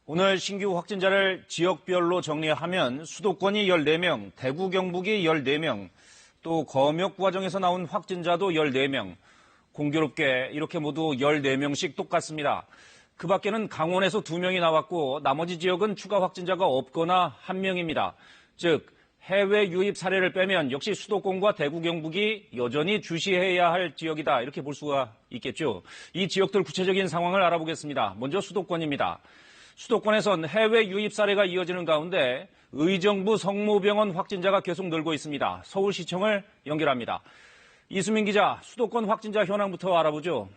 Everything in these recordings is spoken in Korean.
오늘 신규 확진자를 지역별로 정리하면 수도권이 14명, 대구 경북이 14명, 또 검역 과정에서 나온 확진자도 14명, 공교롭게 이렇게 모두 14명씩 똑같습니다. 그 밖에는 강원에서 2명이 나왔고 나머지 지역은 추가 확진자가 없거나 1명입니다. 즉 해외 유입 사례를 빼면 역시 수도권과 대구 경북이 여전히 주시해야 할 지역이다 이렇게 볼 수가 있겠죠. 이 지역들 구체적인 상황을 알아보겠습니다. 먼저 수도권입니다. 수도권에선 해외 유입 사례가 이어지는 가운데 의정부 성모병원 확진자가 계속 늘고 있습니다. 서울시청을 연결합니다. 이수민 기자, 수도권 확진자 현황부터 알아보죠.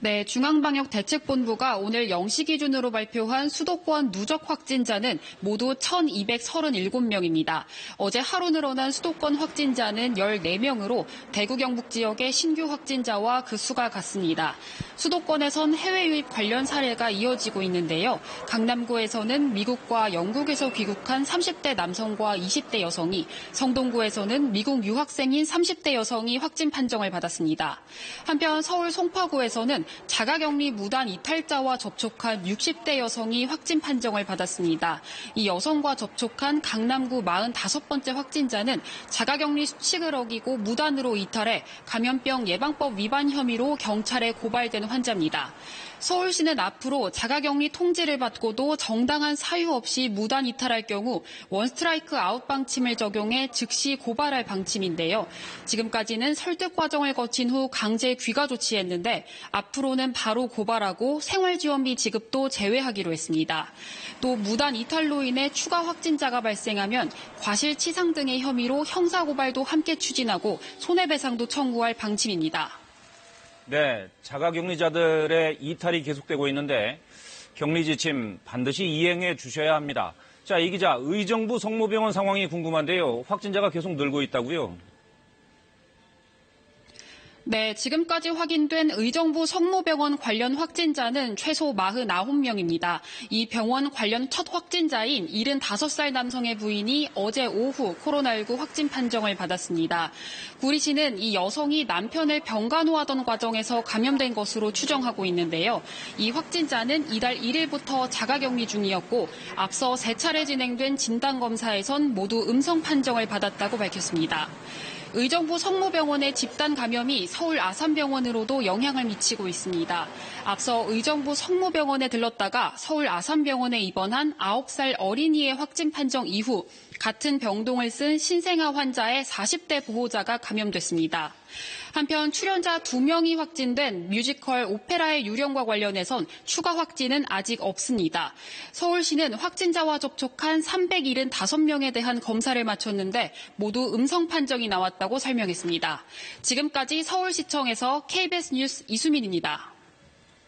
네, 중앙방역대책본부가 오늘 0시 기준으로 발표한 수도권 누적 확진자는 모두 1,237명입니다. 어제 하루 늘어난 수도권 확진자는 14명으로 대구 경북 지역의 신규 확진자와 그 수가 같습니다. 수도권에선 해외 유입 관련 사례가 이어지고 있는데요. 강남구에서는 미국과 영국에서 귀국한 30대 남성과 20대 여성이, 성동구에서는 미국 유학생인 30대 여성이 확진 판정을 받았습니다. 한편 서울 송파구에서는 자가격리 무단 이탈자와 접촉한 60대 여성이 확진 판정을 받았습니다. 이 여성과 접촉한 강남구 45번째 확진자는 자가격리 수칙을 어기고 무단으로 이탈해 감염병 예방법 위반 혐의로 경찰에 고발된 환자입니다. 서울시는 앞으로 자가격리 통지를 받고도 정당한 사유 없이 무단 이탈할 경우 원스트라이크 아웃 방침을 적용해 즉시 고발할 방침인데요. 지금까지는 설득 과정을 거친 후 강제 귀가 조치했는데 앞으로는 바로 고발하고 생활지원비 지급도 제외하기로 했습니다. 또 무단 이탈로 인해 추가 확진자가 발생하면 과실치상 등의 혐의로 형사고발도 함께 추진하고 손해배상도 청구할 방침입니다. 네, 자가격리자들의 이탈이 계속되고 있는데 격리 지침 반드시 이행해 주셔야 합니다. 자, 이 기자, 의정부 성모병원 상황이 궁금한데요. 확진자가 계속 늘고 있다고요? 네, 지금까지 확인된 의정부 성모병원 관련 확진자는 최소 49명입니다. 이 병원 관련 첫 확진자인 75살 남성의 부인이 어제 오후 코로나19 확진 판정을 받았습니다. 구리시는 이 여성이 남편을 병간호하던 과정에서 감염된 것으로 추정하고 있는데요. 이 확진자는 이달 1일부터 자가격리 중이었고 앞서 3차례 진행된 진단검사에선 모두 음성 판정을 받았다고 밝혔습니다. 의정부 성모병원의 집단 감염이 서울 아산병원으로도 영향을 미치고 있습니다. 앞서 의정부 성모병원에 들렀다가 서울 아산병원에 입원한 9살 어린이의 확진 판정 이후 같은 병동을 쓴 신생아 환자의 40대 보호자가 감염됐습니다. 한편 출연자 2명이 확진된 뮤지컬 오페라의 유령과 관련해선 추가 확진은 아직 없습니다. 서울시는 확진자와 접촉한 375명에 대한 검사를 마쳤는데 모두 음성 판정이 나왔다고 설명했습니다. 지금까지 서울시청에서 KBS 뉴스 이수민입니다.